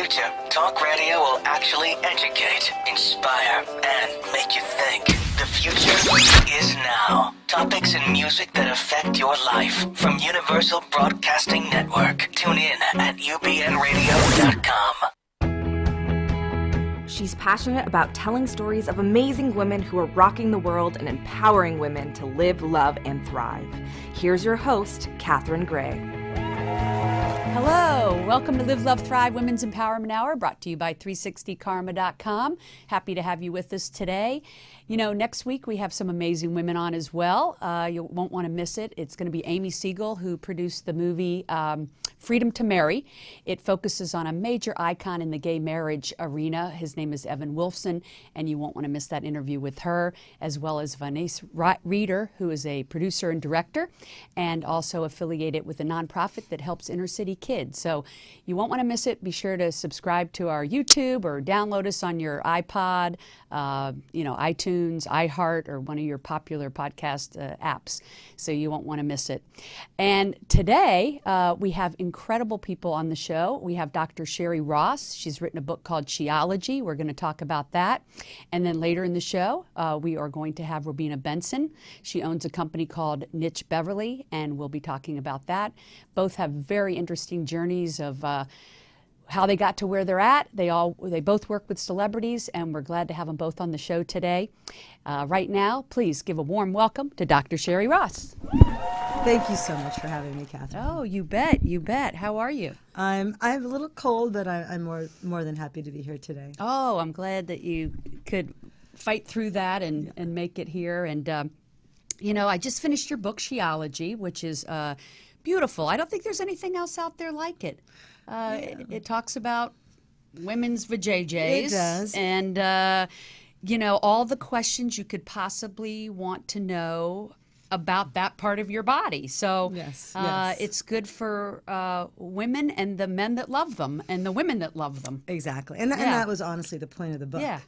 future, talk radio will actually educate, inspire, and make you think. The future is now. Topics and music that affect your life from Universal Broadcasting Network. Tune in at ubnradio.com. She's passionate about telling stories of amazing women who are rocking the world and empowering women to live, love, and thrive. Here's your host, Catherine Gray. Hello, welcome to Live, Love, Thrive Women's Empowerment Hour, brought to you by 360karma.com. Happy to have you with us today. You know, next week we have some amazing women on as well. You won't want to miss it. It's going to be Amy Siegel, who produced the movie Freedom to Marry. It focuses on a major icon in the gay marriage arena. His name is Evan Wolfson, and you won't want to miss that interview with her, as well as Vanessa Reeder, who is a producer and director, and also affiliated with a nonprofit that helps inner city kids. So you won't want to miss it. Be sure to subscribe to our YouTube or download us on your iPod, iTunes, iHeart, or one of your popular podcast apps. So you won't want to miss it. And today we have incredible people on the show. We have Dr. Sherry Ross. She's written a book called She-ology. We're going to talk about that. And then later in the show, we are going to have Robina Benson. She owns a company called Niche Beverly, and we'll be talking about that. Both have very interesting journeys of how they got to where they're at. They both work with celebrities, and we're glad to have them both on the show today. Right now, please give a warm welcome to Dr. Sherry Ross. Thank you so much for having me, Catherine. Oh, you bet, you bet. How are you? I'm a little cold, but I'm more than happy to be here today. Oh, I'm glad that you could fight through that and make it here. And I just finished your book, She-ology, which is beautiful. I don't think there's anything else out there like it. It talks about women's vajayjays. It does. And, all the questions you could possibly want to know about that part of your body. So yes. It's good for women and the men that love them and the women that love them. Exactly. And that was honestly the point of the book. Yeah.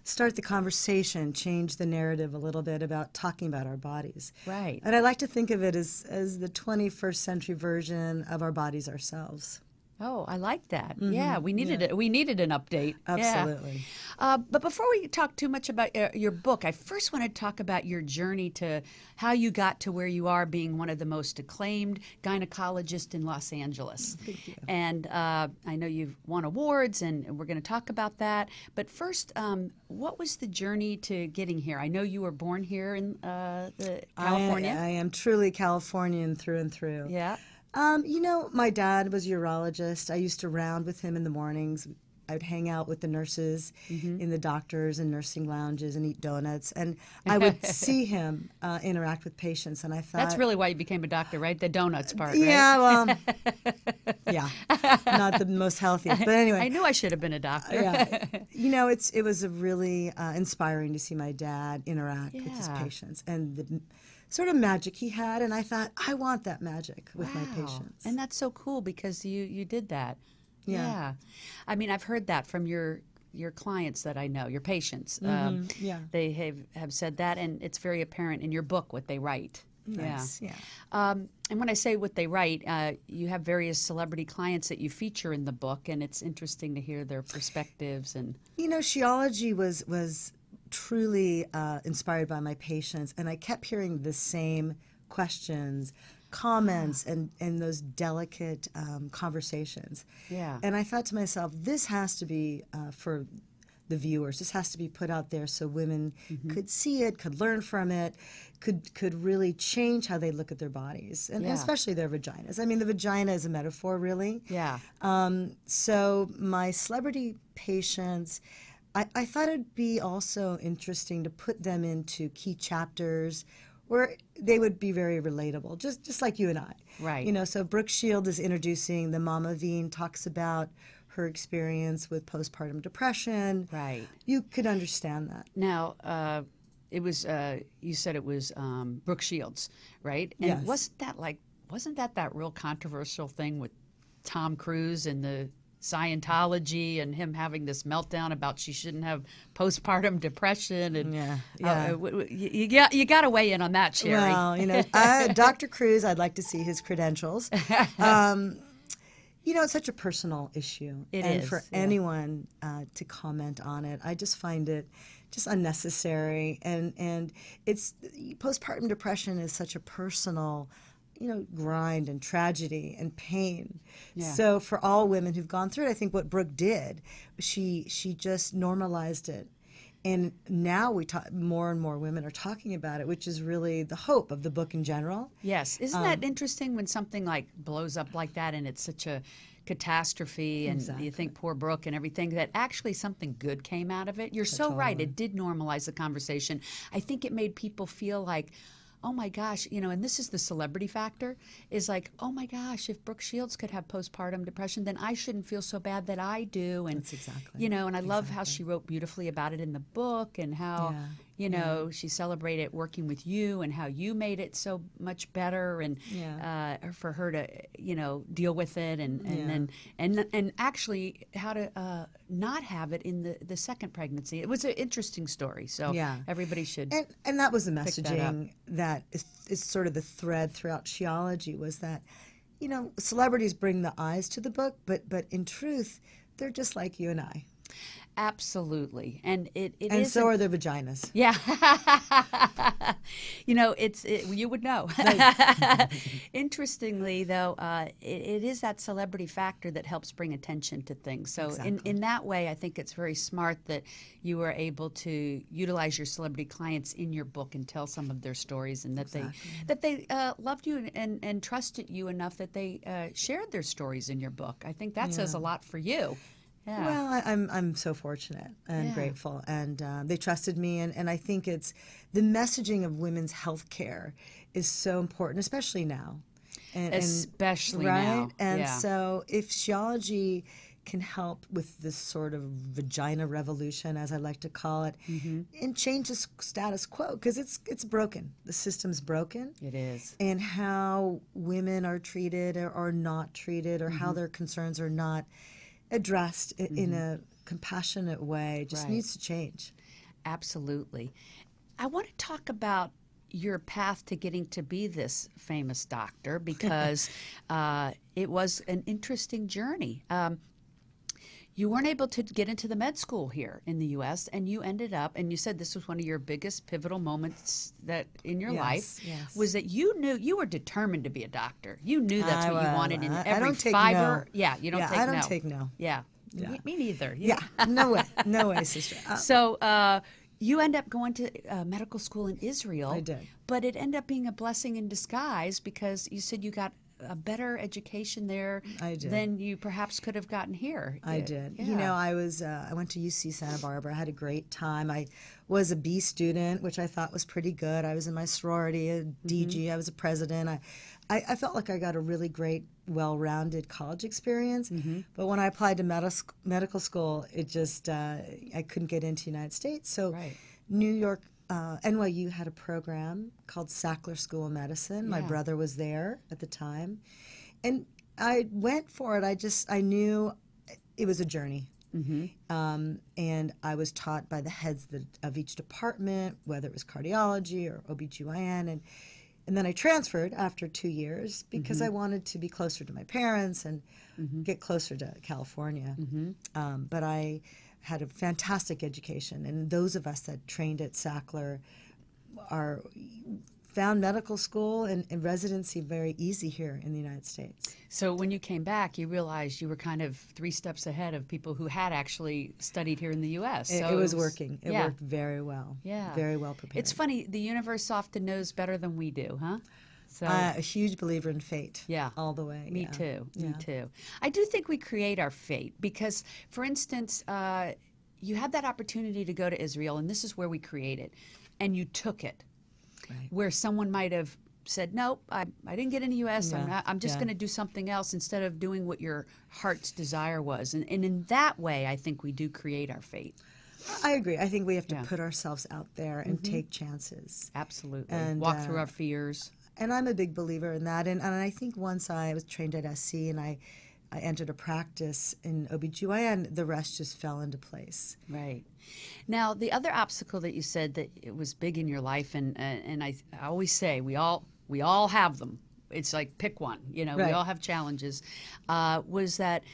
Start the conversation, change the narrative a little bit about talking about our bodies. Right. And I like to think of it as the 21st century version of our bodies ourselves. Oh, I like that. Mm-hmm. Yeah, we needed it. We needed an update. Absolutely. Yeah. But before we talk too much about your book, I first want to talk about your journey to how you got to where you are, being one of the most acclaimed gynecologists in Los Angeles. Thank you. And I know you've won awards, and we're going to talk about that. But first, what was the journey to getting here? I know you were born here in California. I am truly Californian through and through. Yeah. My dad was a urologist. I used to round with him in the mornings. I would hang out with the nurses in the doctors and nursing lounges and eat donuts. And I would see him interact with patients. And I thought... That's really why you became a doctor, right? The donuts part, right? Yeah, well, yeah. Not the most healthiest. But anyway. I knew I should have been a doctor. Yeah. It was a really inspiring to see my dad interact with his patients. And the sort of magic he had, and I thought, I want that magic with my patients. And that's so cool because you did that. Yeah. I mean, I've heard that from your clients that I know, your patients. Yeah. They have said that, and it's very apparent in your book what they write. Nice. Yeah. And when I say what they write, you have various celebrity clients that you feature in the book, and it's interesting to hear their perspectives. And Sheology was truly inspired by my patients, and I kept hearing the same questions, comments, and those delicate conversations. Yeah. And I thought to myself, this has to be for the viewers. This has to be put out there so women could see it, could learn from it, could really change how they look at their bodies, and especially their vaginas. I mean, the vagina is a metaphor, really. Yeah. So my celebrity patients, I thought it'd be also interesting to put them into key chapters where they would be very relatable, just like you and I. Right. So Brooke Shields is introducing the Mama Veen, talks about her experience with postpartum depression. Right. You could understand that. Now, it was you said it was Brooke Shields, right? And yes. wasn't that real controversial thing with Tom Cruise and the Scientology and him having this meltdown about she shouldn't have postpartum depression, and you got to weigh in on that, Sherry. Well, Dr. Cruise, I'd like to see his credentials. It's such a personal issue. It and is, for anyone to comment on it, I just find it just unnecessary. And it's postpartum depression is such a personal, grind and tragedy and pain. Yeah. So for all women who've gone through it, I think what Brooke did, she just normalized it. And now more and more women are talking about it, which is really the hope of the book in general. Yes. Isn't that interesting when something like blows up like that and it's such a catastrophe and you think poor Brooke and everything, that actually something good came out of it? You're so right. It did normalize the conversation. I think it made people feel like, oh my gosh, and this is the celebrity factor, is like, oh my gosh, if Brooke Shields could have postpartum depression, then I shouldn't feel so bad that I do. And, That's exactly. And I love how she wrote beautifully about it in the book and how, she celebrated working with you and how you made it so much better and for her to, deal with it and actually how to not have it in the second pregnancy. It was an interesting story. So everybody should. And that was the messaging that is sort of the thread throughout She-ology, was that, celebrities bring the eyes to the book, but in truth, they're just like you and I. Absolutely. And it and is. So are their vaginas. Yeah. You would know. Interestingly, though, it is that celebrity factor that helps bring attention to things. So in that way, I think it's very smart that you were able to utilize your celebrity clients in your book and tell some of their stories, and that they loved you and trusted you enough that they shared their stories in your book. I think that says a lot for you. Yeah. Well, I'm so fortunate and grateful, and they trusted me, and I think it's the messaging of women's health care is so important, especially now. Especially right? now. And so if Sheology can help with this sort of vagina revolution, as I like to call it, and change the status quo, because it's broken. The system's broken. It is. And how women are treated or not treated, or how their concerns are not addressed in a compassionate way just needs to change. Absolutely. I want to talk about your path to getting to be this famous doctor, because it was an interesting journey. You weren't able to get into the med school here in the U.S., and you ended up, and you said this was one of your biggest pivotal moments that in your life, was that you knew you were determined to be a doctor. You knew that's what you wanted in every fiber. No. Yeah, you don't take no. I don't take no. Yeah. Me neither. No way, sister. So you end up going to medical school in Israel. I did. But it ended up being a blessing in disguise, because you said you got a better education there than you perhaps could have gotten here. I did. Yeah. I went to UC Santa Barbara. I had a great time. I was a B student, which I thought was pretty good. I was in my sorority, a DG. I was a president. I felt like I got a really great, well-rounded college experience. But when I applied to medical school, it just, I couldn't get into the United States. So New York, NYU had a program called Sackler School of Medicine. My brother was there at the time. And I went for it. I knew it was a journey. And I was taught by the heads of each department, whether it was cardiology or OBGYN. And then I transferred after 2 years because I wanted to be closer to my parents and get closer to California. But I had a fantastic education, and those of us that trained at Sackler found medical school and residency very easy here in the United States. So when you came back, you realized you were kind of 3 steps ahead of people who had actually studied here in the U.S. It was working. It worked very well. Yeah. Very well prepared. It's funny, the universe often knows better than we do, huh? So, a huge believer in fate. Yeah. All the way. Me too. Me too. I do think we create our fate because, for instance, you had that opportunity to go to Israel, and this is where we create it, and you took it. Right. Where someone might have said, nope, I didn't get in the U.S., I'm just going to do something else instead of doing what your heart's desire was. And in that way, I think we do create our fate. I agree. I think we have to put ourselves out there and take chances. Absolutely. And walk through our fears. And I'm a big believer in that. And I think once I was trained at SC and I entered a practice in OBGYN, the rest just fell into place. Right. Now, the other obstacle that you said that it was big in your life, and I always say we all have them. it's like pick one. You know, we Right. all have challenges. Was that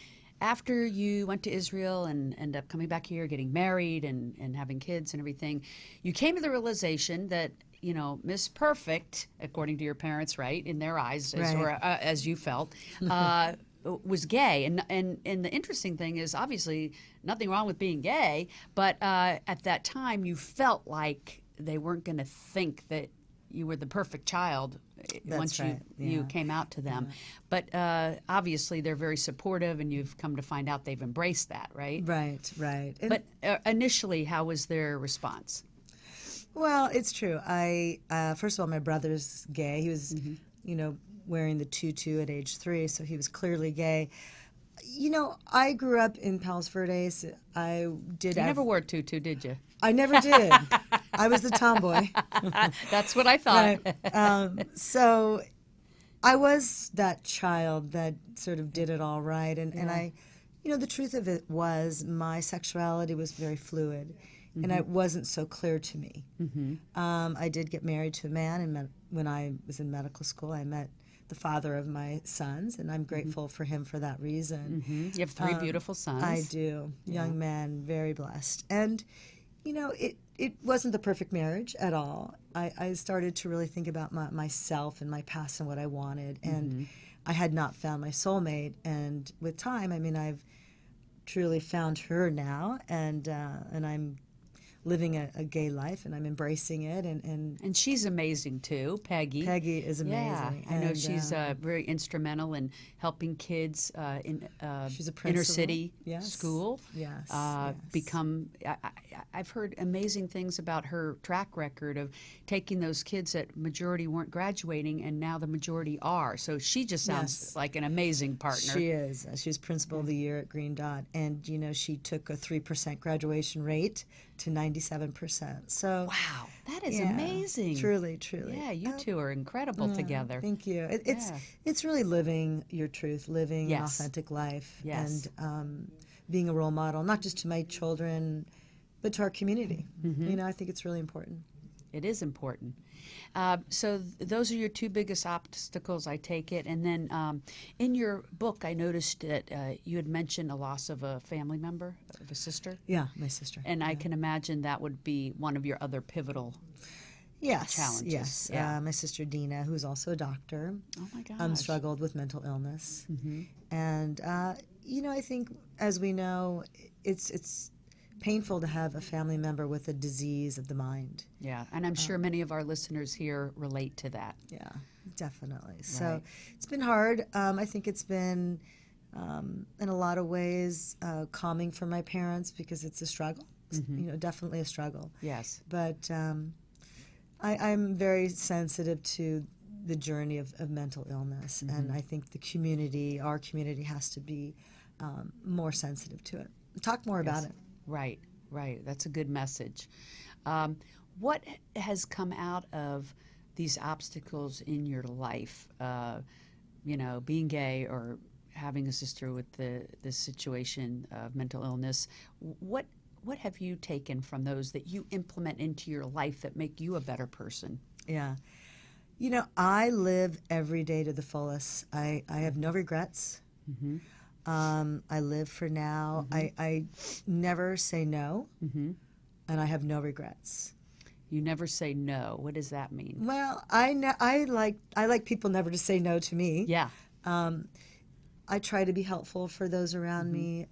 after you went to Israel and ended up coming back here, getting married and having kids and everything, you came to the realization that, you know, Miss Perfect, according to your parents, right, in their eyes, Right. or as you felt, was gay. And the interesting thing is, obviously, nothing wrong with being gay, but at that time, you felt like they weren't going to think that you were the perfect child once right. you Yeah. came out to them. But obviously, they're very supportive, and you've come to find out they've embraced that, right? Right, right. And, But initially, how was their response? well, it's true. First of all, my brother's gay. He was, you know, wearing the tutu at age 3, so he was clearly gay. You know, I grew up in Palos Verdes. I did. You never wore tutu, did you? I never did. I was the tomboy. That's what I thought. Right. So I was that child that sort of did it all right. And I, you know, the truth of it was my sexuality was very fluid. And it wasn't so clear to me. I did get married to a man, and when I was in medical school, I met the father of my sons, and I'm grateful for him for that reason. You have 3 beautiful sons. I do. Young men, very blessed. And, you know, it wasn't the perfect marriage at all. I started to really think about myself and my past and what I wanted, and I had not found my soulmate. And with time, I mean, I've truly found her now, and I'm living a gay life, and I'm embracing it. And she's amazing too, Peggy. Peggy is amazing. Yeah, I know And, she's very instrumental in helping kids in she's a inner principal. city Yes. school Yes, yes. become. I've heard amazing things about her track record of taking those kids that majority weren't graduating, and now the majority are. So she just sounds Yes. like an amazing partner. She is. She was principal of the year at Green Dot, and you know she took a 3% graduation rate to 97%. So Wow, that is yeah, amazing. Truly, truly. Yeah, you two are incredible together. Thank you. Yeah. It's really living your truth, living an Yes. authentic life, Yes. and being a role model, not just to my children, but to our community. You know, I think it's really important. It is important. So those are your 2 biggest obstacles, I take it. And then in your book, I noticed that you had mentioned a loss of a family member, of a sister. Yeah, my sister. And I can imagine that would be one of your other pivotal. Yes, challenges. yes. Yeah. My sister Dina, who's also a doctor, Oh my gosh. struggled with mental illness, and you know, I think as we know, it's painful to have a family member with a disease of the mind. Yeah, and I'm sure many of our listeners here relate to that. Yeah, definitely. So Right. it's been hard. I think it's been, in a lot of ways, calming for my parents because it's a struggle. You know, definitely a struggle. Yes. But I'm very sensitive to the journey of mental illness, and I think the community, our community, has to be more sensitive to it. Talk more about it. Right, right. That's a good message. What has come out of these obstacles in your life? You know, being gay or having a sister with this situation of mental illness. What have you taken from those that you implement into your life that make you a better person? Yeah. You know, I live every day to the fullest. I have no regrets. I live for now. I never say no, and I have no regrets. You never say no. What does that mean? Well, I like people never to say no to me. Yeah. I try to be helpful for those around me.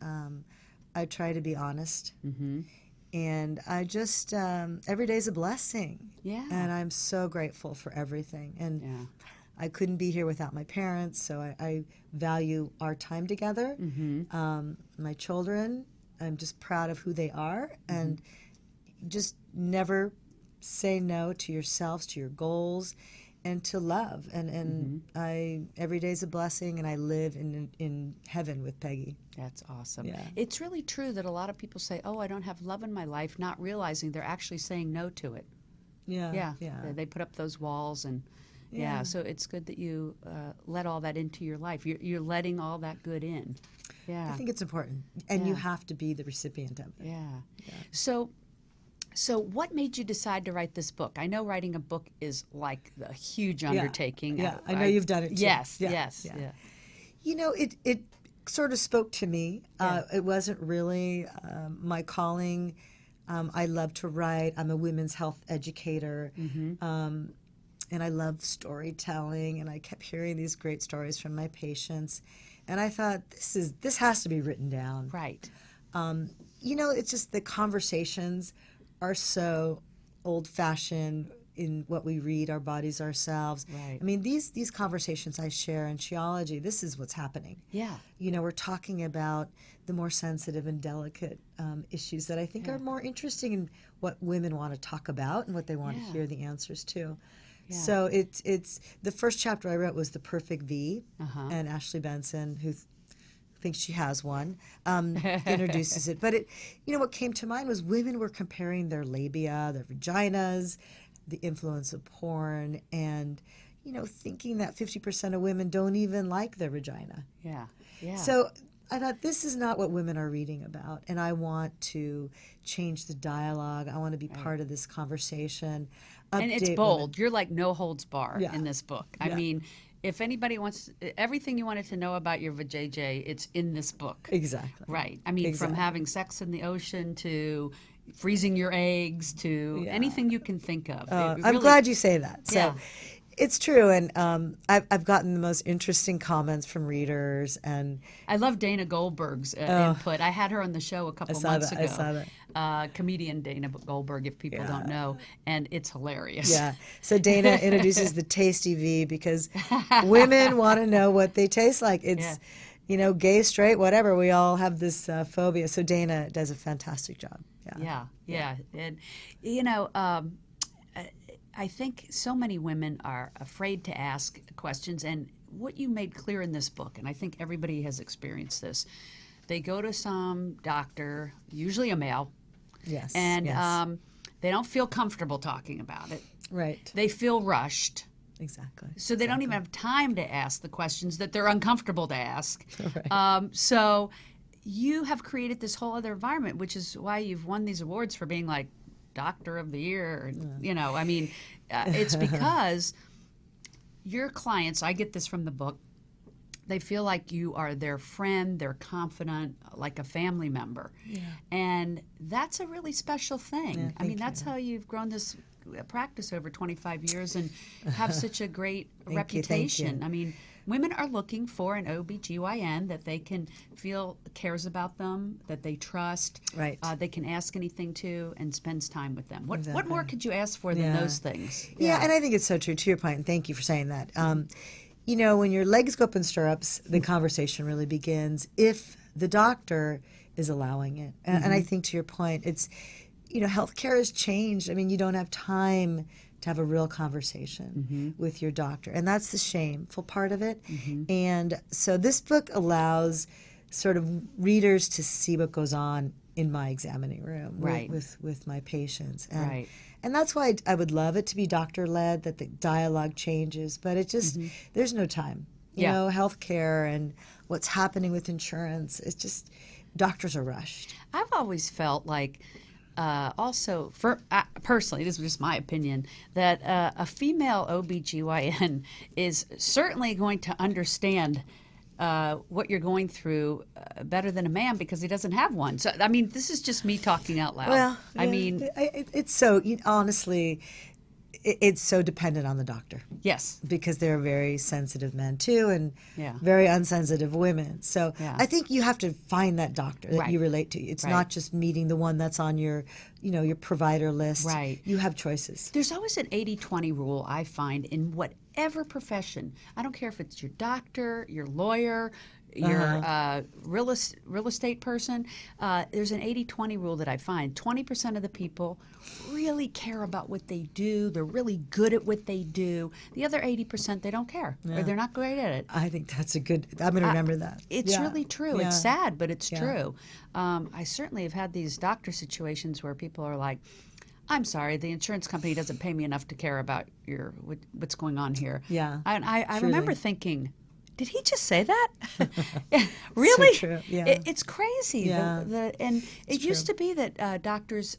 I try to be honest. And I just, every day's a blessing. Yeah. And I'm so grateful for everything. And Yeah. I couldn't be here without my parents, so I value our time together. My children, I'm just proud of who they are. And just never say no to yourselves, to your goals, and to love. And every day's a blessing, and I live in heaven with Peggy. That's awesome. Yeah. It's really true that a lot of people say, oh, I don't have love in my life, not realizing they're actually saying no to it. Yeah. They put up those walls and so it's good that you let all that into your life. You're letting all that good in. Yeah. I think it's important, and you have to be the recipient of it. Yeah. So So what made you decide to write this book? I know writing a book is like a huge undertaking. Yeah, I know you've done it too. Yes, Yeah, yes. yeah. Yeah. You know, it sort of spoke to me. It wasn't really my calling. I love to write. I'm a women's health educator. And I love storytelling, and I kept hearing these great stories from my patients. And I thought, this has to be written down. Right. You know, it's just the conversations are so old-fashioned in what we read, our bodies ourselves. Right. I mean, these conversations I share in She-ology, this is what's happening. Yeah. You know, we're talking about the more sensitive and delicate issues that I think are more interesting in what women want to talk about and what they want to hear the answers to. Yeah. So it's the first chapter I wrote was The Perfect V, and Ashley Benson, who thinks she has one, introduces it. But what came to mind was women were comparing their labia, their vaginas, the influence of porn, and thinking that 50% of women don't even like their vagina. Yeah, yeah. So I thought, this is not what women are reading about, and I want to change the dialogue. I want to be part of this conversation. And it's bold. You're like no holds bar in this book. I Yeah. mean, if anybody wants everything you wanted to know about your vajayjay, it's in this book. Exactly. Right. I mean, from having sex in the ocean to freezing your eggs to anything you can think of. I'm glad you say that. So Yeah. it's true, and I've gotten the most interesting comments from readers, and I love Dana Goldberg's input. I had her on the show a couple months ago. I saw that. Comedian Dana Goldberg, if people don't know, and it's hilarious. Yeah. So Dana introduces the Tasty V because women want to know what they taste like. It's gay, straight, whatever. We all have this phobia. So Dana does a fantastic job. Yeah. And I think so many women are afraid to ask questions, and what you made clear in this book, and I think everybody has experienced this, they go to some doctor, usually a male, and they don't feel comfortable talking about it. Right. They feel rushed. Exactly. So they don't even have time to ask the questions that they're uncomfortable to ask. Right. So you have created this whole other environment, which is why you've won these awards for being like Doctor of the Year. I mean, it's because your clients, I get this from the book, they feel like you are their friend, they're confidant, like a family member. Yeah. And that's a really special thing. Yeah, I mean, that's how you've grown this practice over 25 years and have such a great reputation. Thank you. I mean, women are looking for an OBGYN that they can feel cares about them, that they trust, right. They can ask anything to, and spends time with them. What more could you ask for than those things? Yeah, and I think it's so true, to your point, and thank you for saying that. When your legs go up in stirrups, the conversation really begins if the doctor is allowing it. And I think, to your point, it's, healthcare has changed. I mean, you don't have time to have a real conversation with your doctor. And that's the shameful part of it. And so this book allows sort of readers to see what goes on in my examining room with my patients. And, and that's why I would love it to be doctor-led, that the dialogue changes. But it just, there's no time. You know, healthcare and what's happening with insurance, it's just, doctors are rushed. I've always felt like, also, for personally, this is just my opinion, that a female OBGYN is certainly going to understand what you're going through better than a man because he doesn't have one. So, I mean, this is just me talking out loud. Well, I mean, it's so, honestly, it's so dependent on the doctor. Yes. Because they're very sensitive men too, and very unsensitive women. So I think you have to find that doctor that you relate to. It's not just meeting the one that's on your, your provider list. Right. You have choices. There's always an 80-20 rule, I find, in whatever profession. I don't care if it's your doctor, your lawyer, your real estate person. There's an 80-20 rule that I find. 20% of the people really care about what they do. They're really good at what they do. The other 80%, they don't care, or they're not great at it. I think that's a good, I'm going to remember that. It's really true. It's sad, but it's true. I certainly have had these doctor situations where people are like, I'm sorry, the insurance company doesn't pay me enough to care about what's going on here. Yeah. And I remember thinking, did he just say that? Really? So true. Yeah. It's crazy. Yeah. And it used to be that doctors,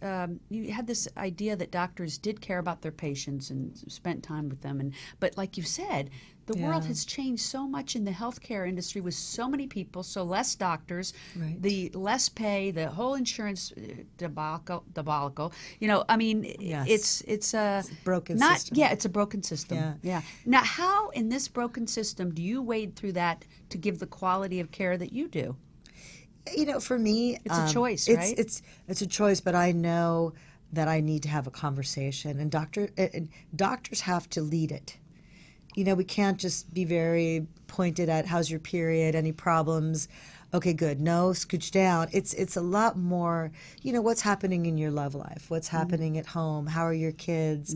you had this idea that doctors did care about their patients and spent time with them. But like you said, the world has changed so much in the healthcare industry with so many people, so less doctors, Right. the less pay, the whole insurance debacle. You know, I mean, Yes. it's a broken not, system. Yeah, it's a broken system. Yeah. Yeah. Now, how in this broken system do you wade through that to give the quality of care that you do? You know, for me, It's a choice, right? It's a choice, but I know that I need to have a conversation, and doctors have to lead it. You know, we can't just be very pointed at how's your period, any problems. Okay, good. No, scooch down. It's a lot more, you know, what's happening in your love life, what's happening at home, how are your kids.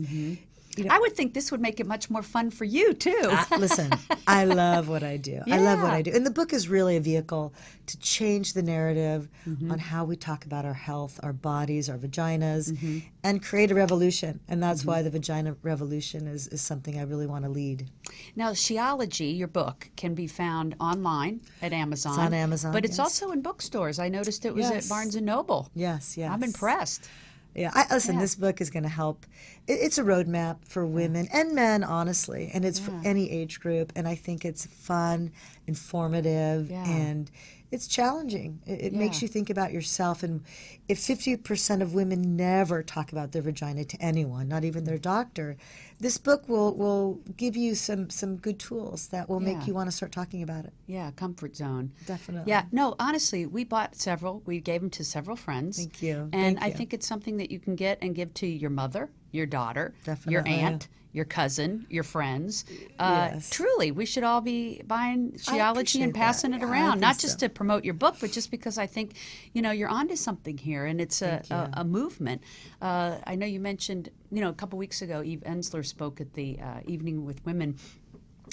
You know, I would think this would make it much more fun for you, too. listen, I love what I do. I love what I do. And the book is really a vehicle to change the narrative on how we talk about our health, our bodies, our vaginas, and create a revolution. And that's why the vagina revolution is something I really want to lead. Now, She-ology, your book, can be found online at Amazon. It's on Amazon, But it's yes. also in bookstores. I noticed it was at Yes. Barnes & Noble. Yes, yes. I'm impressed. Yeah, listen, this book is going to help. It's a roadmap for women and men, honestly, and it's for any age group. And I think it's fun, informative, and it's challenging. It makes you think about yourself. And if 50% of women never talk about their vagina to anyone, not even their doctor, this book will give you some good tools that will make you want to start talking about it. Yeah, comfort zone. Definitely. Yeah, no, honestly, we bought several. We gave them to several friends. Thank you. And Thank I you. think it's something that you can get and give to your mother, your daughter, your Definitely, yeah. aunt, your cousin, your friends. Yes. Truly, we should all be buying Sheology and appreciate passing that. it Yeah, I around, think not just so. to promote your book, but just because I think, you know, you're onto something here, and it's a movement. I know you mentioned, you know, a couple weeks ago, Eve Ensler spoke at the Evening with Women.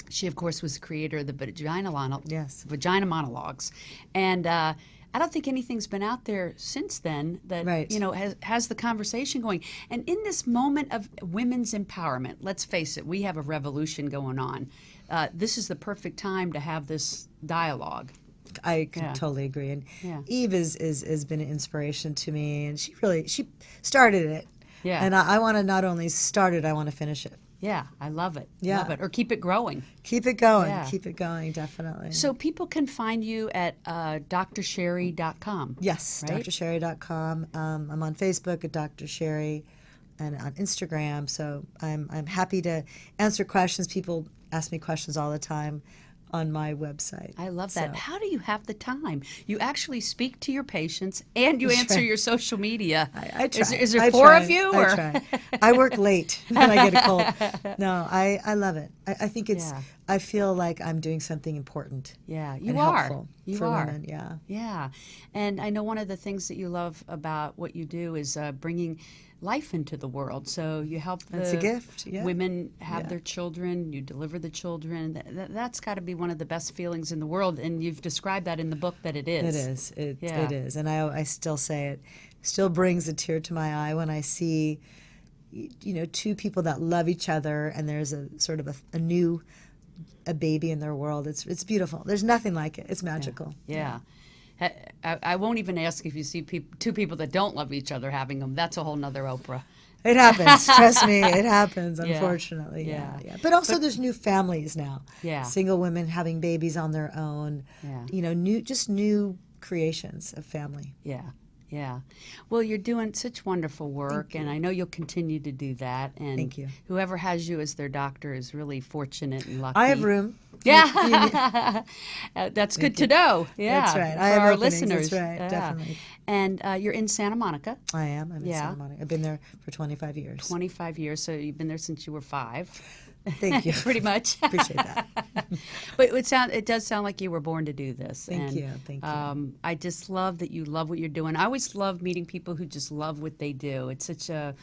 She, of course, was the creator of the Vagina Monologues. And I don't think anything's been out there since then that, you know, has the conversation going. And in this moment of women's empowerment, let's face it, we have a revolution going on. This is the perfect time to have this dialogue. I could totally agree. And Eve has been an inspiration to me, and she started it. Yeah. And I want to not only start it, I want to finish it. Yeah, I love it. Yeah. Love it. Or keep it growing. Keep it going. Yeah. Keep it going, definitely. So people can find you at drsherry.com. Yes, right? drsherry.com. I'm on Facebook at Dr. Sherry and on Instagram. So I'm happy to answer questions. People ask me questions all the time on my website. I love that. So- How do you have the time? You actually speak to your patients and you That's answer right. your social media. I try. Is there I four try. of you? I Or? try. I work late when I get a cold. No, I love it. I think it's. Yeah. I feel like I'm doing something important. Yeah, you and are. helpful You for are. women. Yeah. Yeah. And I know one of the things that you love about what you do is bringing life into the world. So you help It's a gift, yeah. women have Yeah. their children, you deliver the children. That's got to be one of the best feelings in the world. And you've described that in the book that it is. It is. Yeah. It is. And I still say it. Still brings a tear to my eye when I see, you know, two people that love each other, and there's a sort of a new baby in their world. It's beautiful. There's nothing like it. It's magical. Yeah. I won't even ask if you see two people that don't love each other having them. That's a whole nother Oprah. It happens. Trust me, it happens. Yeah. Unfortunately, Yeah. yeah. But also, there's new families now. Yeah. Single women having babies on their own. Yeah. You know, new creations of family. Yeah. Yeah. Well, you're doing such wonderful work, and I know you'll continue to do that. And Thank you. Whoever has you as their doctor is really fortunate and lucky. I have room. Yeah. That's good to know. Yeah. That's right. For I have our openings. listeners. That's right. Yeah. Definitely. And you're in Santa Monica. I am. I'm in Yeah. Santa Monica. I've been there for 25 years. 25 years, so you've been there since you were 5. Thank you. Pretty much. Appreciate that. But it does sound like you were born to do this. Thank you. Thank you. I just love that you love what you're doing. I always love meeting people who just love what they do. It's such a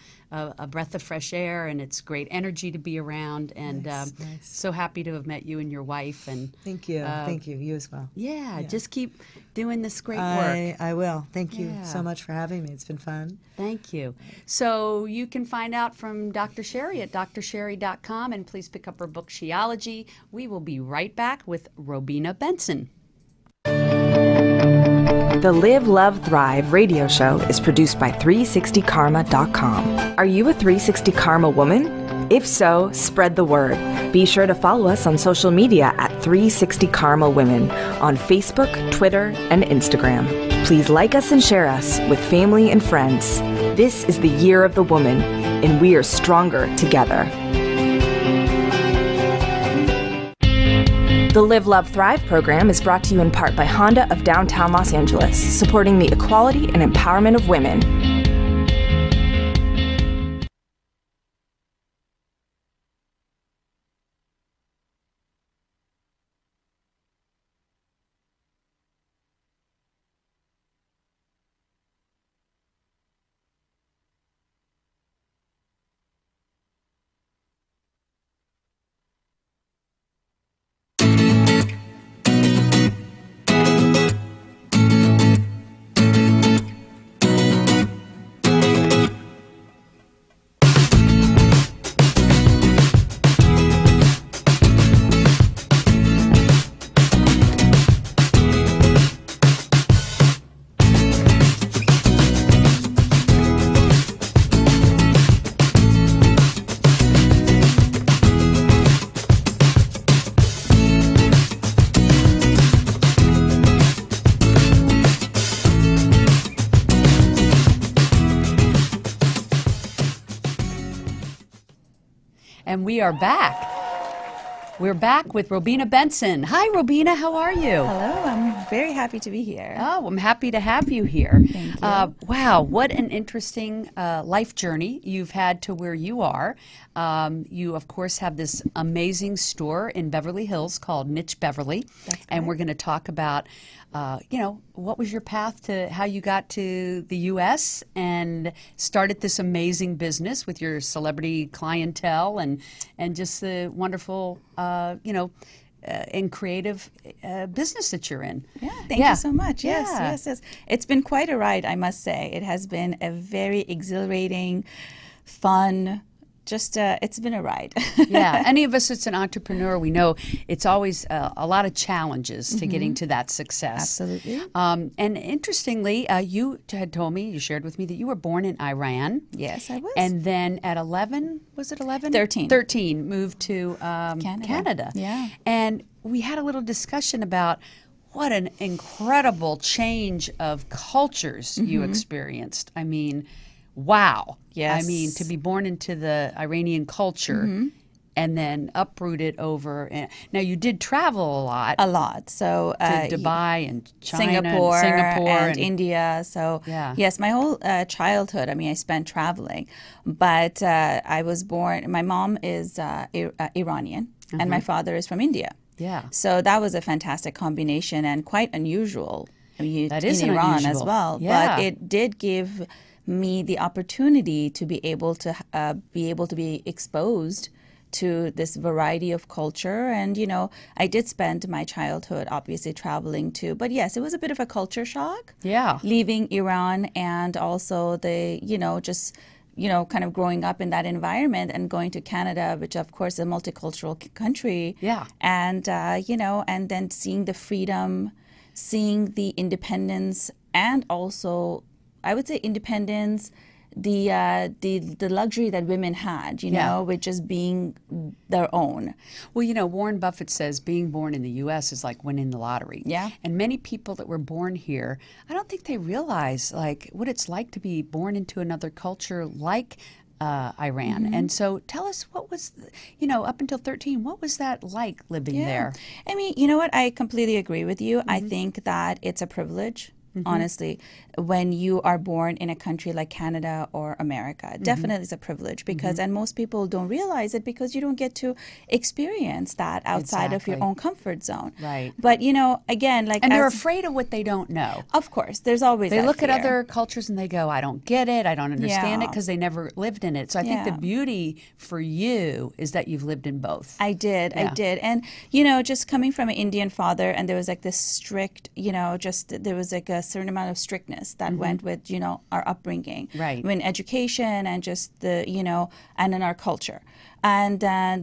breath of fresh air, and it's great energy to be around. And Nice. so happy to have met you and your wife. And Thank you. Thank you. You as well. yeah, just keep doing this great work. I will. Thank you so much for having me. It's been fun. Thank you. So you can find out from Dr. Sherry at drsherry.com, and please pick up her book, She-ology. We will be right back with Robina Benson. The Live, Love, Thrive radio show is produced by 360karma.com. Are you a 360 Karma woman? If so, spread the word. Be sure to follow us on social media at 360 Karma Women on Facebook, Twitter, and Instagram. Please like us and share us with family and friends. This is the year of the woman, and we are stronger together. The Live, Love, Thrive program is brought to you in part by Honda of downtown Los Angeles, supporting the equality and empowerment of women. And we are back. We're back with Robina Benson. Hi, Robina. How are you? Hello. I'm very happy to be here. Oh, I'm happy to have you here. Thank you. Wow, what an interesting life journey you've had to where you are. You, of course, have this amazing store in Beverly Hills called Niche Beverly. That's and we're going to talk about, what was your path to how you got to the U.S. and started this amazing business with your celebrity clientele and just the wonderful, and creative business that you're in. Yeah, thank you so much. Yeah. Yes. It's been quite a ride, I must say. It has been a very exhilarating, fun, it's been a ride. Yeah, any of us that's an entrepreneur, we know it's always a lot of challenges to getting to that success. Absolutely. And interestingly, you had told me, you shared with me that you were born in Iran. Yes, I was. And then at 11, was it 11? 13. 13, moved to Canada. Yeah. And we had a little discussion about what an incredible change of cultures you experienced. I mean, wow. Yes. I mean, to be born into the Iranian culture and then uprooted over. Now, you did travel a lot. A lot. So to Dubai and China Singapore and India. So yeah. Yes, my whole childhood, I spent traveling. But I was born, my mom is Iranian and my father is from India. Yeah. So that was a fantastic combination and quite unusual. That is in Iran unusual. As well. Yeah. But it did give me the opportunity to be able to be exposed to this variety of culture. And, I did spend my childhood obviously traveling too. But yes, it was a bit of a culture shock. Yeah. Leaving Iran and also the, kind of growing up in that environment and going to Canada, which of course is a multicultural country. Yeah. And, and then seeing the freedom, seeing the independence, and also I would say independence, the luxury that women had, with just being their own. Well, Warren Buffett says being born in the U.S. is like winning the lottery. Yeah. And many people that were born here, I don't think they realize like what it's like to be born into another culture like Iran. And so tell us, what was, up until 13, what was that like living there? I mean, you know what? I completely agree with you. I think that it's a privilege. Honestly, when you are born in a country like Canada or America. Definitely is a privilege because, and most people don't realize it because you don't get to experience that outside of your own comfort zone. Right. But, again, like. And they're afraid of what they don't know. Of course, there's always They that look at fear. other cultures and they go, I don't get it, I don't understand it, Yeah. because they never lived in it. So I think the Yeah. beauty for you is that you've lived in both. I did. And, just coming from an Indian father, and there was like this strict, there was like a certain amount of strictness that went with, our upbringing. Right. In education and just the, and in our culture. And,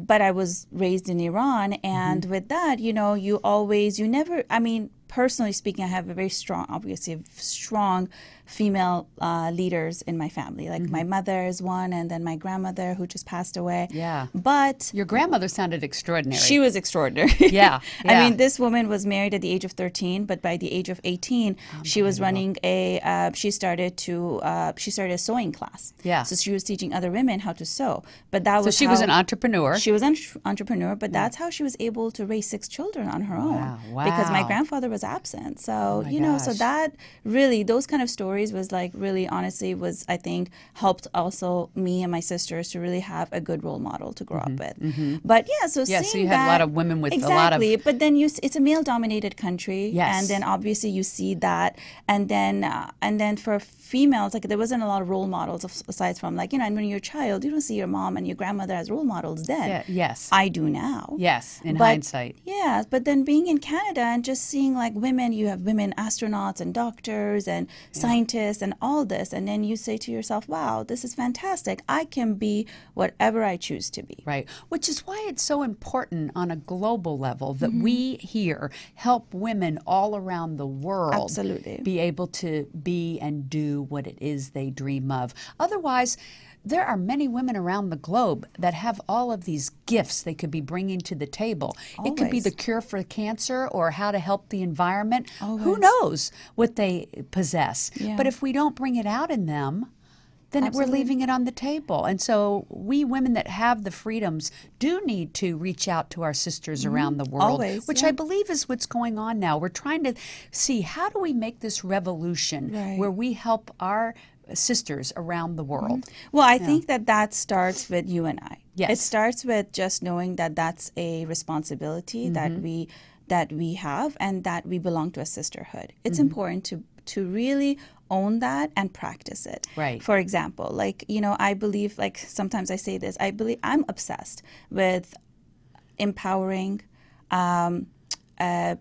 but I was raised in Iran. And with that, personally speaking, I have a very strong female leaders in my family. Like my mother is one, and then my grandmother who just passed away. Yeah. But Your grandmother sounded extraordinary. she was extraordinary. Yeah. I mean, this woman was married at the age of 13, but by the age of 18, she was running she started a sewing class. Yeah. So she was teaching other women how to sew. But that was she was an entrepreneur. She was an entrepreneur, but that's how she was able to raise 6 children on her own. Wow. Because my grandfather was absent. So, so that really, those kind of stories was like really honestly was, I think, helped also me and my sisters to really have a good role model to grow up with. But so you had a lot of women with a lot of... Exactly, but then it's a male-dominated country. Yes. And then obviously you see that. And then for females, like there wasn't a lot of role models aside from like, and when you're a child, you don't see your mom and your grandmother as role models then. Yeah, yes. I do now. Yes, in hindsight. Yeah, but then being in Canada and just seeing like women, you have women astronauts and doctors and scientists and all this, and then you say to yourself, wow, this is fantastic. I can be whatever I choose to be. Right, which is why it's so important on a global level that we here help women all around the world Absolutely. be able to be and do what it is they dream of. Otherwise, there are many women around the globe that have all of these gifts they could be bringing to the table. It could be Always. the cure for cancer or how to help the environment. Who Always. knows what they possess? Yeah. But if we don't bring it out in them, then Absolutely. we're leaving it on the table. And so we women that have the freedoms do need to reach out to our sisters around the world, Always, which yeah. I believe is what's going on now. We're trying to see, how do we make this revolution Right. where we help our sisters around the world? Well, I think that starts with you and I. Yes. It starts with just knowing that that's a responsibility that we have and that we belong to a sisterhood. It's important to really own that and practice it. Right. For example, like, I believe, like sometimes I say this, I'm obsessed with empowering,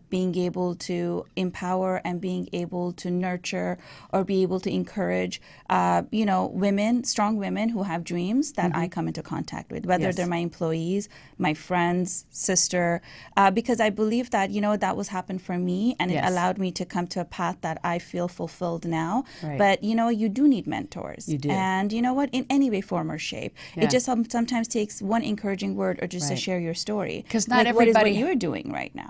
being able to empower and being able to nurture or be able to encourage, women, strong women who have dreams that I come into contact with, whether Yes. they're my employees, my friends, sister, because I believe that, that was happened for me and Yes. it allowed me to come to a path that I feel fulfilled now. Right. But, you do need mentors. You do. And you know what? In any way, form, or shape. Yeah. It just sometimes takes one encouraging word or just to Right. share your story. 'Cause not like, what everybody- is what you're doing right now.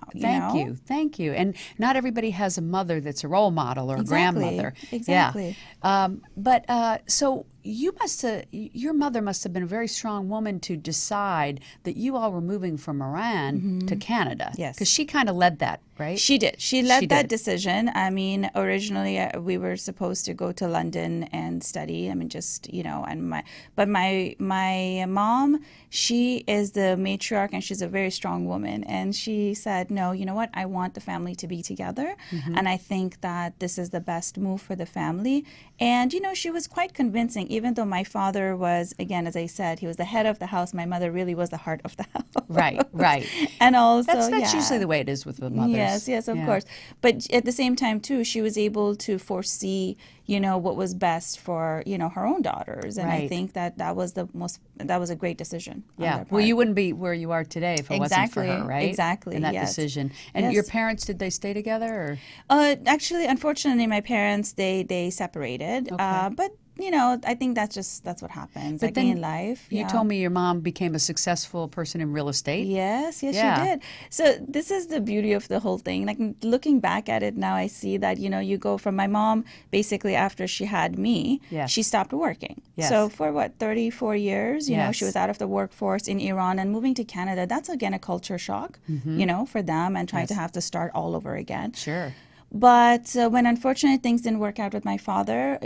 Thank you. And not everybody has a mother that's a role model or a grandmother. Exactly. Yeah. So your mother must have been a very strong woman to decide that you all were moving from Iran to Canada. Yes. Because she kind of led that, right? She did. She led that did. decision. I mean, originally we were supposed to go to London and study. I mean, just, and my mom, she is the matriarch and she's a very strong woman. And she said, no, you know what? I want the family to be together. And I think that this is the best move for the family. And, she was quite convincing, even though my father was, again, as I said, he was the head of the house. My mother really was the heart of the house. Right. And also, That's yeah. usually the way it is with the mothers. Yes, of Yeah. course. But at the same time, too, she was able to foresee, what was best for, her own daughters. And I Right. think that was a great decision. on Yeah. their Well, part. you wouldn't be where you are today if it wasn't for her, Exactly, right? exactly, In that yes. decision. And Yes. your parents, did they stay together? Or? Actually, unfortunately, my parents, they separated. Okay. But, I think that's what happens. But Like then in life. You told me your mom became a successful person in real estate. Yes, Yeah. she did. So this is the beauty of the whole thing. Like looking back at it now, I see that, you go from my mom, basically after she had me, Yes. she stopped working. Yes. So for 34 years, Yes. she was out of the workforce in Iran and moving to Canada. That's again a culture shock, for them and trying to have to start all over again. Sure. But when unfortunately things didn't work out with my father,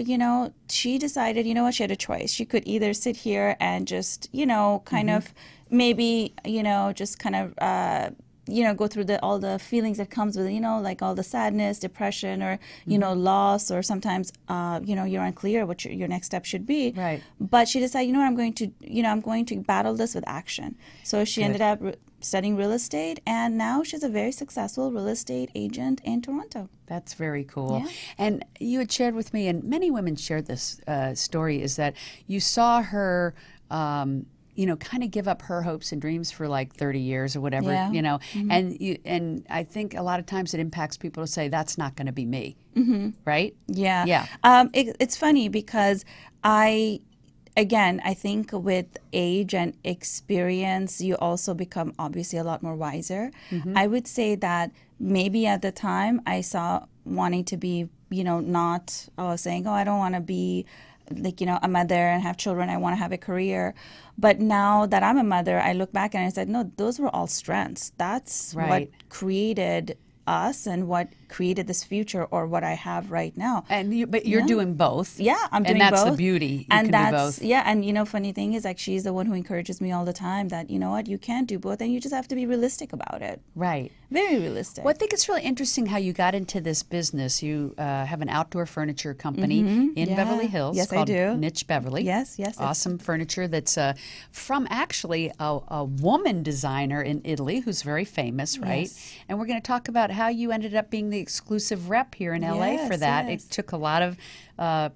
she decided, she had a choice. She could either sit here and just, kind of maybe, just kind of, go through all the feelings that comes with, like all the sadness, depression, or, loss, or sometimes, you're unclear what your next step should be. Right. But she decided, I'm going to battle this with action. So she ended up studying real estate, and now she's a very successful real estate agent in Toronto. That's very cool. Yeah. And you had shared with me, and many women shared this story, is that you saw her, kind of give up her hopes and dreams for like 30 years or whatever, and I think a lot of times it impacts people to say, that's not going to be me, right? Yeah. Yeah. It's funny because I think with age and experience, you also become obviously a lot more wiser. I would say that maybe at the time I saw wanting to be, not saying, I don't want to be like, a mother and have children. I want to have a career. But now that I'm a mother, I look back and I said, no, those were all strengths. That's what created us and what created this future, or what I have right now. But you're doing both. Yeah, I'm doing both. And that's the beauty. You can do both. Yeah, and funny thing is, like, she's the one who encourages me all the time that, you can do both, and you just have to be realistic about it. Right. Very realistic. Well, I think it's really interesting how you got into this business. You have an outdoor furniture company in Beverly Hills. Yes, called I do. Niche Beverly. Yes. Awesome furniture that's from actually a woman designer in Italy who's very famous, right? Yes. And we're going to talk about how you ended up being the exclusive rep here in LA for that. Yes. It took a lot of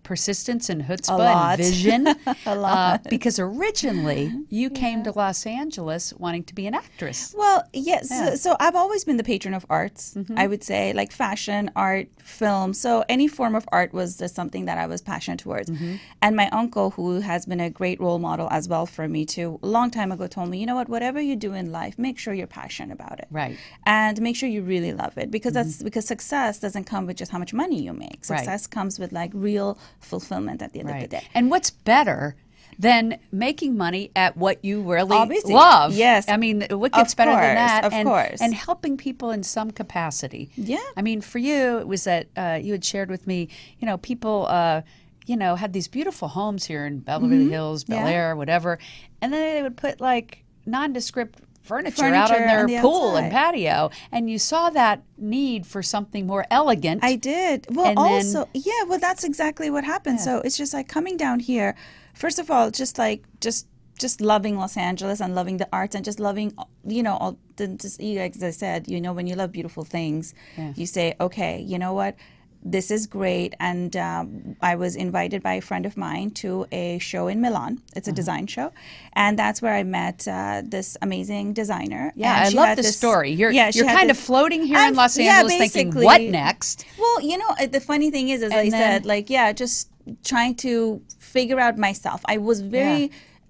persistence and chutzpah and vision. A lot. Because originally you came to Los Angeles wanting to be an actress. Well, yes. Yeah. So I've always been the patron of arts, I would say, like fashion, art, film. So any form of art was just something that I was passionate towards. And my uncle, who has been a great role model as well for me too, a long time ago told me, whatever you do in life, make sure you're passionate about it. Right. And make sure you really love it, because because success doesn't come with just how much money you make. Success comes with like real fulfillment at the end of the day. And what's better than making money at what you really love? Yes. I mean, what gets better than that? Of course. And helping people in some capacity. Yeah. I mean, for you, it was that you had shared with me, people, had these beautiful homes here in Beverly Hills, Bel Air, whatever. And then they would put like nondescript furniture out on their pool outside. And patio, and you saw that need for something more elegant. I did. Well, that's exactly what happened. So it's just like coming down here, first of all, just loving Los Angeles and loving the arts and just loving, as I said, when you love beautiful things, you say, okay, you know what? This is great. And I was invited by a friend of mine to a show in Milan. It's a design show. And that's where I met this amazing designer. Yeah, and I love this story. You're kind of floating here in Los Angeles thinking, what next? Well, the funny thing is, as I said, just trying to figure out myself. I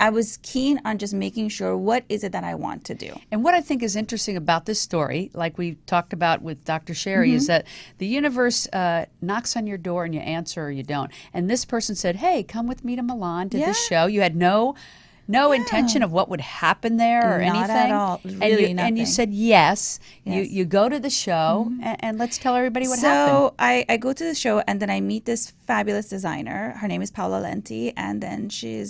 was keen on just making sure, what is it that I want to do? And what I think is interesting about this story, like we talked about with Dr. Sherry, is that the universe knocks on your door and you answer or you don't. And this person said, hey, come with me to Milan to this show. You had no intention of what would happen there or anything. Not at all. Really nothing. And you said yes. You go to the show, and let's tell everybody what happened. So I go to the show, and then I meet this fabulous designer. Her name is Paola Lenti, and then she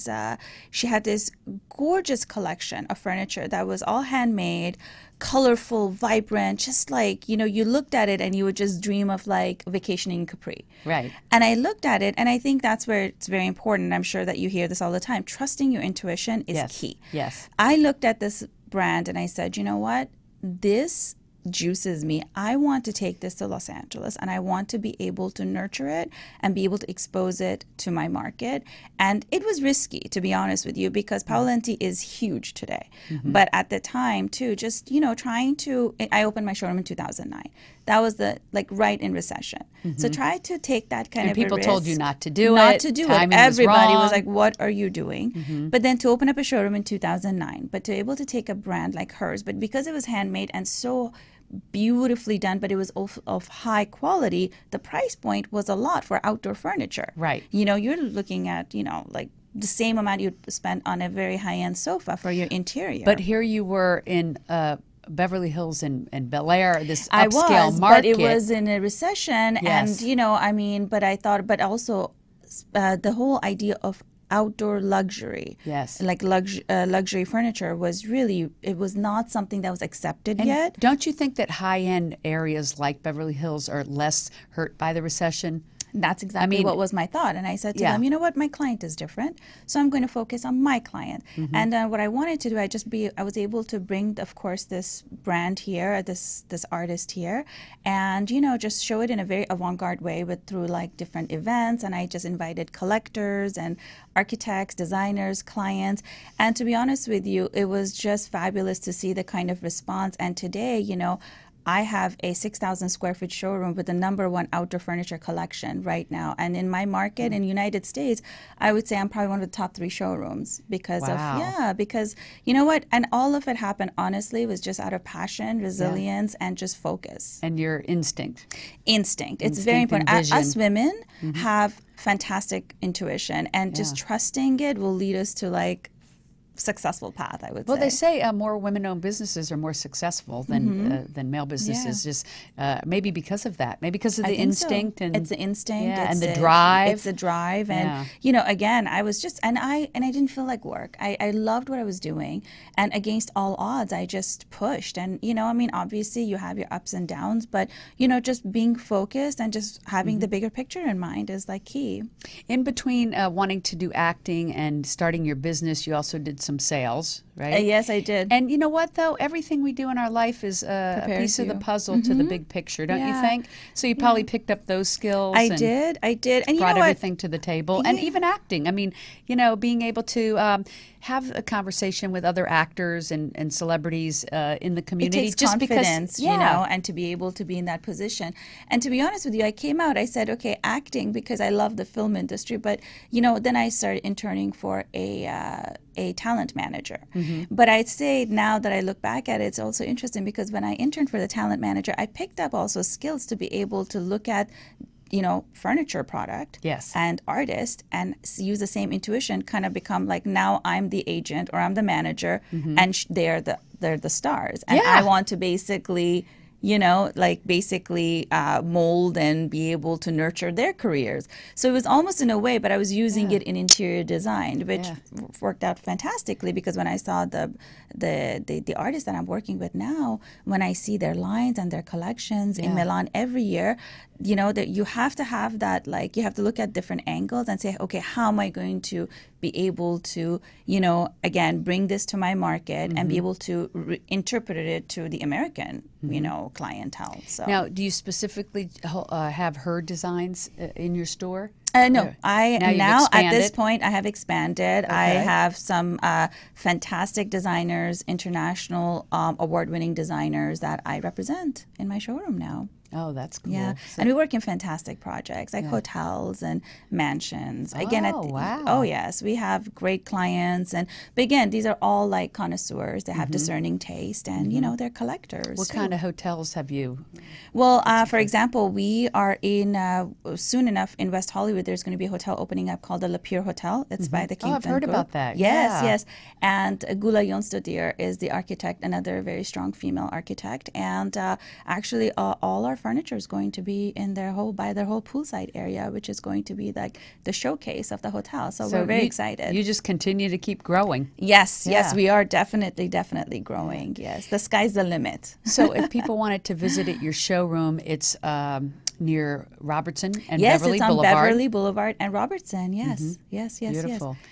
had this gorgeous collection of furniture that was all handmade, colorful, vibrant, just like, you looked at it and you would just dream of like vacationing in Capri. Right. And I looked at it, and I think that's where it's very important. I'm sure that you hear this all the time. Trusting your intuition is key. Yes. I looked at this brand and I said, you know what? This juices me. I want to take this to Los Angeles, and I want to be able to nurture it and be able to expose it to my market. And it was risky, to be honest with you, because Paola Lenti is huge today. But at the time too, just, I opened my showroom in 2009. That was right in recession. So try to take that kind of a risk. And people told you not to do it. Not to do it. Timing Everybody was was like, what are you doing? But then to open up a showroom in 2009, but to be able to take a brand like hers, but because it was handmade and so beautifully done, but it was of high quality, the price point was a lot for outdoor furniture. Right. You're looking at, like the same amount you'd spend on a very high-end sofa for your interior. But here you were in a Beverly Hills and Bel Air, this I upscale was, market. but it was in a recession, Yes. and I mean, but I thought, but also the whole idea of outdoor luxury, Yes. like luxury furniture was really, it was not something that was accepted yet. Don't you think that high-end areas like Beverly Hills are less hurt by the recession? That's exactly what was my thought. And I said to them, you know what, my client is different, so I'm going to focus on my client. And what I wanted to do, I was able to bring, of course, this brand here, this artist here, and, just show it in a very avant-garde way through like different events. And I just invited collectors and architects, designers, clients. And to be honest with you, it was just fabulous to see the kind of response. And today, I have a 6,000 square foot showroom with the #1 outdoor furniture collection right now. And in my market in the United States, I would say I'm probably one of the top 3 showrooms because because you know what? And all of it happened, honestly, was just out of passion, resilience, and just focus. And your instinct. Instinct. It's very important. Us women have fantastic intuition, and just trusting it will lead us to like successful path, I would say. Well, they say more women-owned businesses are more successful than male businesses. Just maybe because of that, maybe because of the instinct and it's the instinct, and the drive. It's the drive, and again, I was just and I didn't feel like work. I loved what I was doing, and against all odds, I just pushed. And I mean, obviously, you have your ups and downs, but just being focused and just having the bigger picture in mind is like key. In between wanting to do acting and starting your business, you also did some sales, right? Yes, I did. And you know what, though? Everything we do in our life is a piece of the puzzle to the big picture, don't you think? So you probably picked up those skills. I did. And brought everything to the table. And even acting. I mean, being able to have a conversation with other actors and celebrities in the community. It takes just confidence, because, and to be able to be in that position. And to be honest with you, I came out, I said, okay, acting, because I love the film industry. But, then I started interning for a talent manager. But I'd say now that I look back at it, it's also interesting because when I interned for the talent manager, I picked up also skills to be able to look at furniture product and artist and use the same intuition, kind of become like, now I'm the agent or I'm the manager and they're the stars. And I want to basically mold and be able to nurture their careers. So it was almost in a way, but I was using it in interior design, which worked out fantastically because when I saw the artists that I'm working with now, when I see their lines and their collections in Milan every year, that you have to have that, like, you have to look at different angles and say, okay, how am I going to be able to, again, bring this to my market and be able to interpret it to the American, clientele. So now, do you specifically have her designs in your store? No, now at this expanded? point I have expanded. Okay. I have some fantastic designers, international award-winning designers that I represent in my showroom now. Oh, that's cool. Yeah, So- and we work in fantastic projects like hotels and mansions. Again, wow. Oh yes, we have great clients, but again, these are all like connoisseurs. They have discerning taste, and they're collectors. What kind of hotels have you? Well, for example, we are in soon enough in West Hollywood. There's going to be a hotel opening up called the La Pure Hotel. It's by the Kington I've heard Group. about that. Yes, Yeah. yes. And Gula Jonstaddir is the architect, another very strong female architect. And actually, all our furniture is going to be in their whole poolside area, which is going to be like the showcase of the hotel. So we're very excited. You just continue to keep growing. Yes, Yeah. yes, we are definitely growing. Yes, the sky's the limit. So if people wanted to visit at your showroom, it's near Robertson and Yes, Beverly it's on Boulevard. Beverly Boulevard and Robertson. Yes, yes, yes, Beautiful. yes.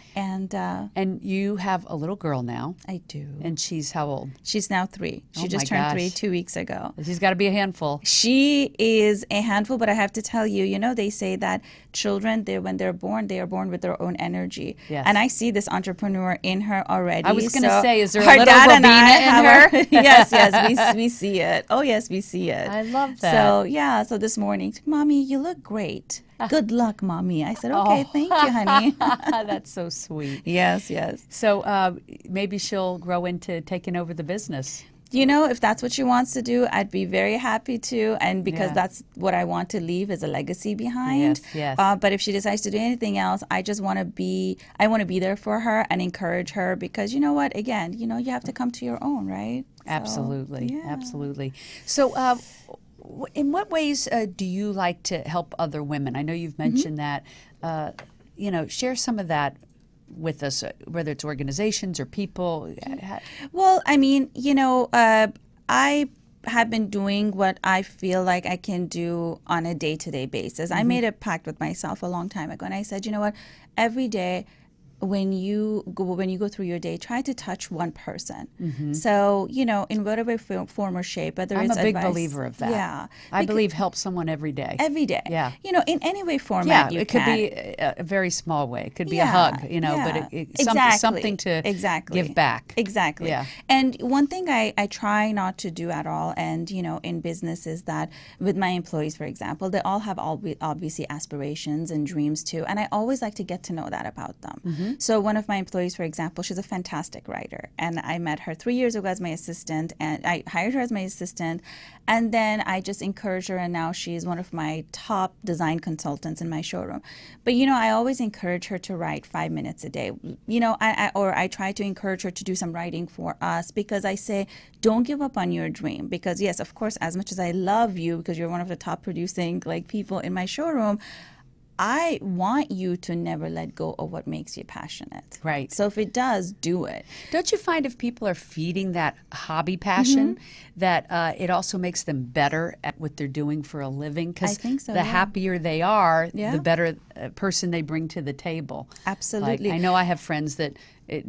And you have a little girl now. I do. And she's how old? She's now 3. She Oh just my turned 3 gosh. 2 weeks ago. She's got to be a handful. She is a handful, but I have to tell you, they say that children, when they're born, they are born with their own energy. Yes. And I see this entrepreneur in her already. I was going to So say, is there a her little dad and I Robina in have her? yes, we see it. Oh, yes, we see it. I love that. So, yeah, so this morning, Mommy, you look great. Good luck, Mommy. I said, okay, thank you, honey. That's so sweet. Yes, yes. So maybe she'll grow into taking over the business. If that's what she wants to do, I'd be very happy to. And because that's what I want to leave as a legacy behind. Yes, yes. But if she decides to do anything else, I just want to be there for her and encourage her because you know what? Again, you have to come to your own, right? Absolutely, So, yeah. absolutely. So, in what ways do you like to help other women? I know you've mentioned that. You know, share some of that with us, whether it's organizations or people. Well, I mean, I have been doing what I feel like I can do on a day-to-day basis. I made a pact with myself a long time ago, and I said, you know what, every day when you go through your day, try to touch one person. So, in whatever form or shape, whether I'm it's a big advice, believer of that. Yeah, I believe help someone every day. every day. Yeah. In any way format you it can. could be a very small way. It could be a hug, but Exactly. something to give back. Exactly. Yeah. And one thing I try not to do at all, and in business, is that with my employees, for example, they all have obviously aspirations and dreams too, and I always like to get to know that about them. So one of my employees, for example, she's a fantastic writer, and I met her 3 years ago as my assistant, and I hired her as my assistant, and then I just encouraged her, and now she's one of my top design consultants in my showroom. But I always encourage her to write 5 minutes a day. I try to encourage her to do some writing for us, because I say, don't give up on your dream. Because yes, of course, as much as I love you, because you're one of the top producing people in my showroom, I want you to never let go of what makes you passionate. Right. So if it does, do it. Don't you find if people are feeding that hobby passion, that it also makes them better at what they're doing for a living? Because I think so, the yeah. happier they are, Yeah. the better person they bring to the table. Absolutely. I know I have friends that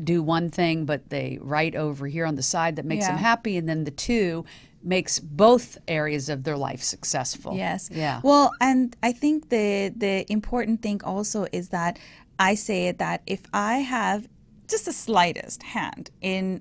do one thing, but they write over here on the side that makes them Yeah. happy, and then the two makes both areas of their life successful. Yes. Yeah. Well, and I think the important thing also is that I say that if I have just the slightest hand in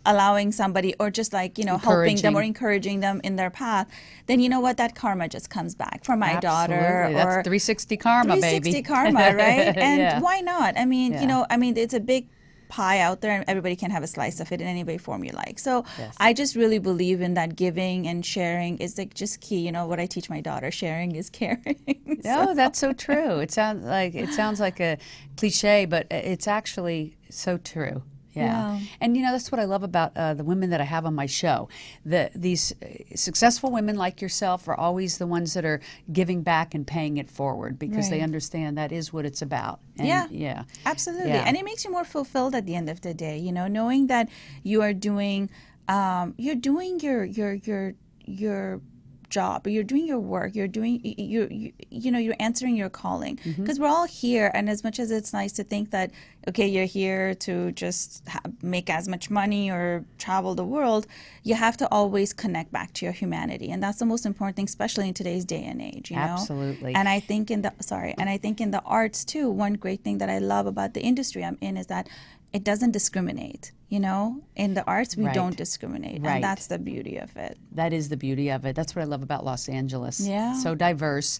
allowing somebody, or just helping them or encouraging them in their path, then you know what, that karma just comes back for my daughter. Absolutely. That's 360 karma, 360 baby. karma, right? And Yeah. why not? I mean, Yeah. it's a big pie out there, and everybody can have a slice of it in any way form you like. So Yes. I just really believe in that giving and sharing is just key. What I teach my daughter, sharing is caring. No, that's so true. It sounds like a cliche, but it's actually so true. Yeah. And that's what I love about the women that I have on my show. These successful women like yourself are always the ones that are giving back and paying it forward, because they Right. understand that is what it's about. And Yeah. Absolutely. Yeah. And it makes you more fulfilled at the end of the day, knowing that you are doing your job, you're doing your work, you're answering your calling, because we're all here. And as much as it's nice to think that, okay, you're here to just make as much money or travel the world, you have to always connect back to your humanity, and that's the most important thing, especially in today's day and age. Absolutely. And I think in the arts too, one great thing that I love about the industry I'm in is that it doesn't discriminate. In the arts, we Right. don't discriminate. Right. And that's the beauty of it. That is the beauty of it. That's what I love about Los Angeles. Yeah. So diverse.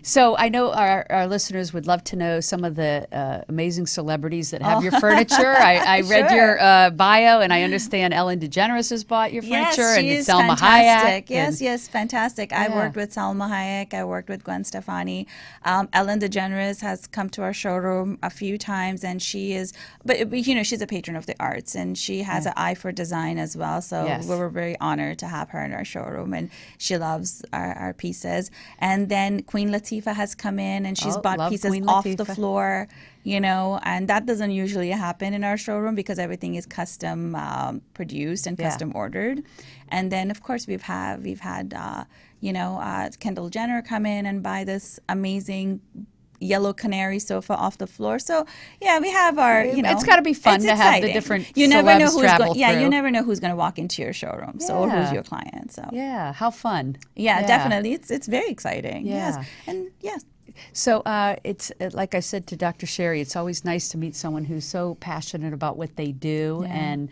So I know our listeners would love to know some of the amazing celebrities that have your furniture. I read Sure. your bio, and I understand Ellen DeGeneres has bought your furniture, Yes, and she is Selma fantastic. Hayek. Yes, fantastic. I worked with Selma Hayek. I worked with Gwen Stefani. Ellen DeGeneres has come to our showroom a few times, and she is, but she's a patron of the arts, and she has an eye for design as well. So Yes. we were very honored to have her in our showroom, and she loves our pieces. And then Queen Latifah has come in, and she's bought love pieces Queen off the Latifah. floor. And that doesn't usually happen in our showroom, because everything is custom produced and custom ordered. And then, of course, we've had Kendall Jenner come in and buy this amazing yellow canary sofa off the floor. So yeah, we have our, It's got to be fun it's to have the exciting. different You never know celebs who's travel going. Yeah, through. you never know who's going to walk into your showroom. So or Yeah. who's your client. So Yeah, how fun. yeah, definitely, it's very exciting. Yeah. Yes, and yes. So it's like I said to Dr. Sherry, it's always nice to meet someone who's so passionate about what they do, and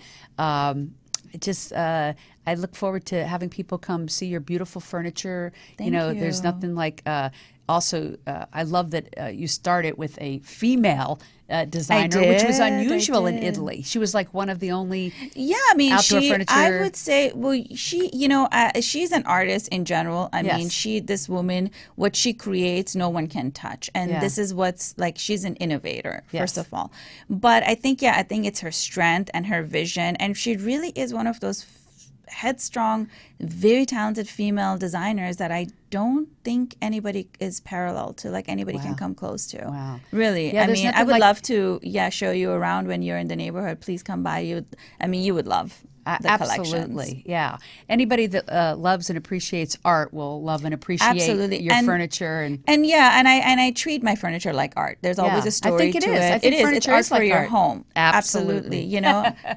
I look forward to having people come see your beautiful furniture. Thank There's you. nothing like. Also, I love that you started with a female designer, which was unusual in Italy. She was like one of the only outdoor furniture. I would say, well, she's an artist in general. I mean, this woman, what she creates, no one can touch. And this is what's like, she's an innovator, first of all. But I think it's her strength and her vision. And she really is one of those headstrong, very talented female designers that I don't think anybody is parallel to, like anybody can come close to. Wow. Really. Yeah, I mean, I would love to, show you around when you're in the neighborhood. Please come by. You would love the Absolutely, collections. yeah. Anybody that loves and appreciates art will love and appreciate your furniture. And I treat my furniture like art. There's always a story I think it to is. it. I think It's furniture art is for like your art. home. Absolutely.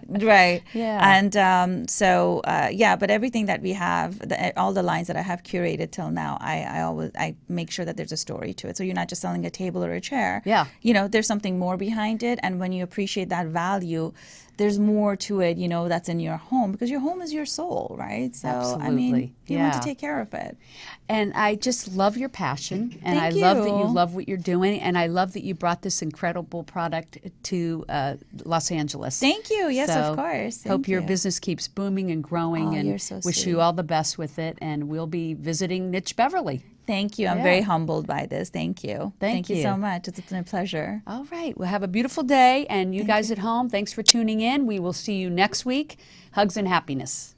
Right. Yeah. And but everything that we have, all the lines that I have curated till now, I make sure that there's a story to it. So you're not just selling a table or a chair. Yeah. There's something more behind it. And when you appreciate that value, there's more to it, that's in your home, because your home is your soul, right? So, Absolutely. I mean, you want to Yeah. take care of it. And I just love your passion, and Thank I love that you. you love what you're doing, and I love that you brought this incredible product to Los Angeles. Thank you. Yes, So, of course. Hope Thank your you. business keeps booming and growing, Oh, and you're so wish sweet. you all the best with it. And we'll be visiting Niche Beverly. Thank you. I'm Yeah. very humbled by this. Thank you. Thank you you. so much. It's been a pleasure. All right. Well, have a beautiful day. And you guys at home, thanks for tuning in. We will see you next week. Hugs and happiness.